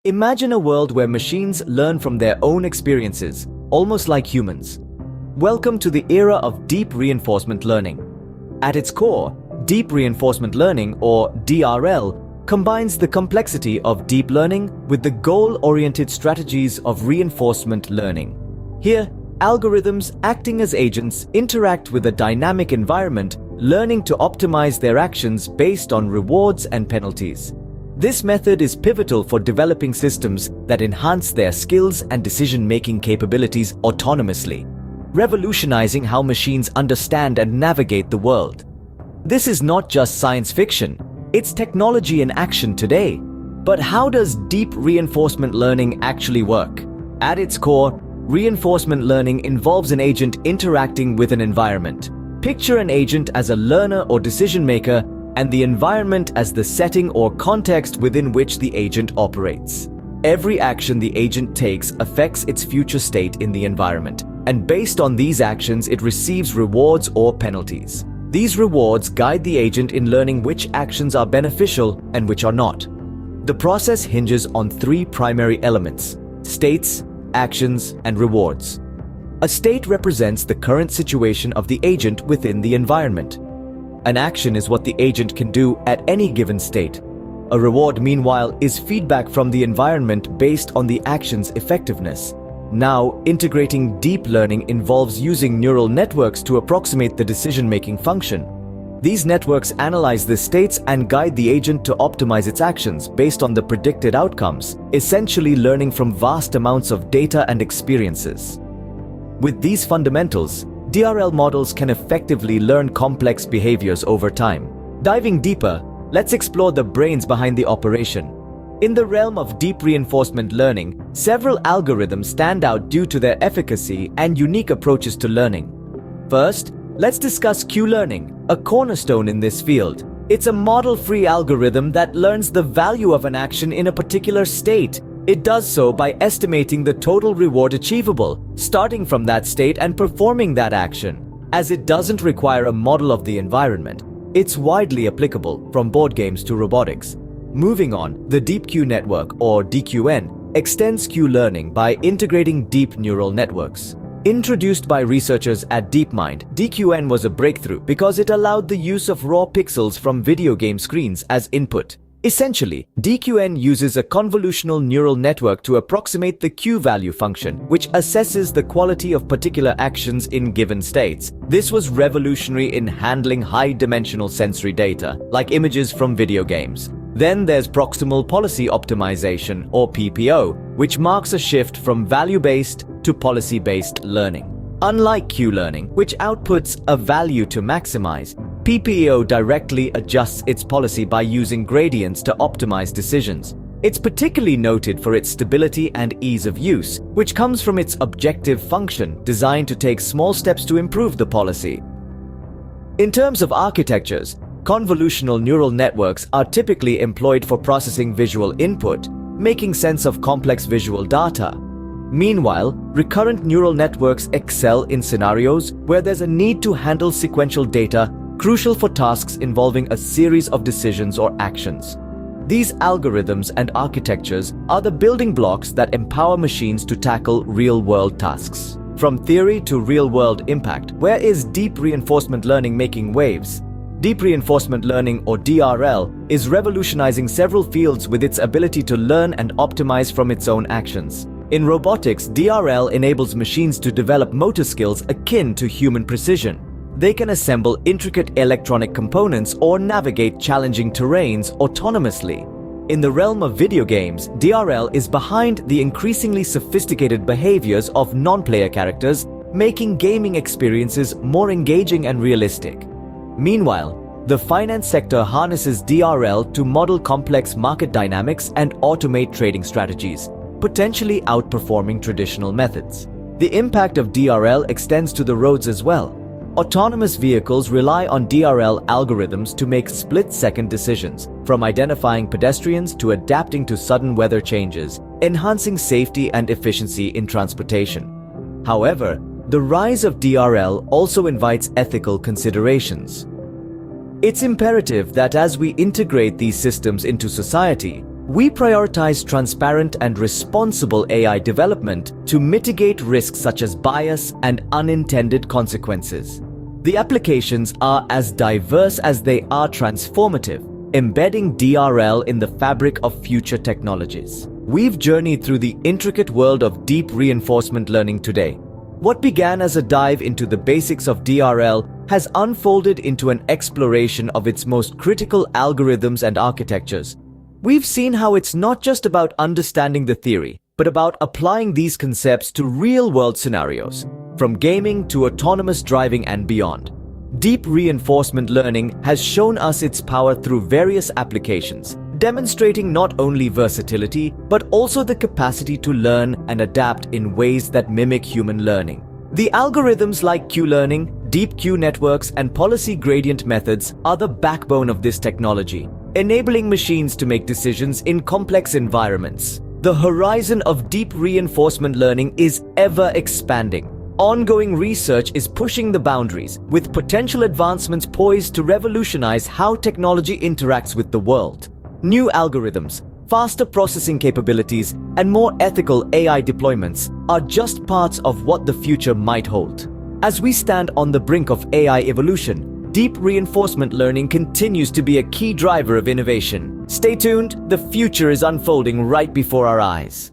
Imagine a world where machines learn from their own experiences, almost like humans. Welcome to the era of deep reinforcement learning. At its core, deep reinforcement learning, or DRL, combines the complexity of deep learning with the goal-oriented strategies of reinforcement learning. Here, algorithms acting as agents interact with a dynamic environment, learning to optimize their actions based on rewards and penalties. This method is pivotal for developing systems that enhance their skills and decision-making capabilities autonomously, revolutionizing how machines understand and navigate the world. This is not just science fiction, it's technology in action today. But how does deep reinforcement learning actually work? At its core, reinforcement learning involves an agent interacting with an environment. Picture an agent as a learner or decision maker, and the environment as the setting or context within which the agent operates. Every action the agent takes affects its future state in the environment, and based on these actions it receives rewards or penalties. These rewards guide the agent in learning which actions are beneficial and which are not. The process hinges on three primary elements: states, actions, and rewards. A state represents the current situation of the agent within the environment. An action is what the agent can do at any given state. A reward, meanwhile, is feedback from the environment based on the action's effectiveness. Now, integrating deep learning involves using neural networks to approximate the decision-making function. These networks analyze the states and guide the agent to optimize its actions based on the predicted outcomes, essentially learning from vast amounts of data and experiences. With these fundamentals, DRL models can effectively learn complex behaviors over time. Diving deeper, let's explore the brains behind the operation. In the realm of deep reinforcement learning, several algorithms stand out due to their efficacy and unique approaches to learning. First, let's discuss Q-learning, a cornerstone in this field. It's a model-free algorithm that learns the value of an action in a particular state. It does so by estimating the total reward achievable, starting from that state and performing that action. As it doesn't require a model of the environment, it's widely applicable from board games to robotics. Moving on, the Deep Q network, or DQN, extends Q-learning by integrating deep neural networks. Introduced by researchers at DeepMind, DQN was a breakthrough because it allowed the use of raw pixels from video game screens as input. Essentially, DQN uses a convolutional neural network to approximate the Q-value function, which assesses the quality of particular actions in given states. This was revolutionary in handling high-dimensional sensory data, like images from video games. Then there's proximal policy optimization, or PPO, which marks a shift from value-based to policy-based learning. Unlike Q-learning, which outputs a value to maximize, PPO directly adjusts its policy by using gradients to optimize decisions. It's particularly noted for its stability and ease of use, which comes from its objective function designed to take small steps to improve the policy. In terms of architectures, convolutional neural networks are typically employed for processing visual input, making sense of complex visual data. Meanwhile, recurrent neural networks excel in scenarios where there's a need to handle sequential data, crucial for tasks involving a series of decisions or actions. These algorithms and architectures are the building blocks that empower machines to tackle real-world tasks. From theory to real-world impact, where is deep reinforcement learning making waves? Deep reinforcement learning, or DRL, is revolutionizing several fields with its ability to learn and optimize from its own actions. In robotics, DRL enables machines to develop motor skills akin to human precision. They can assemble intricate electronic components or navigate challenging terrains autonomously. In the realm of video games, DRL is behind the increasingly sophisticated behaviors of non-player characters, making gaming experiences more engaging and realistic. Meanwhile, the finance sector harnesses DRL to model complex market dynamics and automate trading strategies, potentially outperforming traditional methods. The impact of DRL extends to the roads as well. Autonomous vehicles rely on DRL algorithms to make split-second decisions, from identifying pedestrians to adapting to sudden weather changes, enhancing safety and efficiency in transportation. However, the rise of DRL also invites ethical considerations. It's imperative that as we integrate these systems into society, We prioritize transparent and responsible AI development to mitigate risks such as bias and unintended consequences. The applications are as diverse as they are transformative, embedding DRL in the fabric of future technologies. We've journeyed through the intricate world of deep reinforcement learning today. What began as a dive into the basics of DRL has unfolded into an exploration of its most critical algorithms and architectures. We've seen how it's not just about understanding the theory, but about applying these concepts to real-world scenarios, from gaming to autonomous driving and beyond. Deep reinforcement learning has shown us its power through various applications, demonstrating not only versatility, but also the capacity to learn and adapt in ways that mimic human learning. The algorithms like Q-learning, deep Q networks, and policy gradient methods are the backbone of this technology, enabling machines to make decisions in complex environments. The horizon of deep reinforcement learning is ever expanding. Ongoing research is pushing the boundaries, with potential advancements poised to revolutionize how technology interacts with the world. New algorithms, faster processing capabilities, and more ethical AI deployments are just parts of what the future might hold. As we stand on the brink of AI evolution, deep reinforcement learning continues to be a key driver of innovation. Stay tuned, the future is unfolding right before our eyes.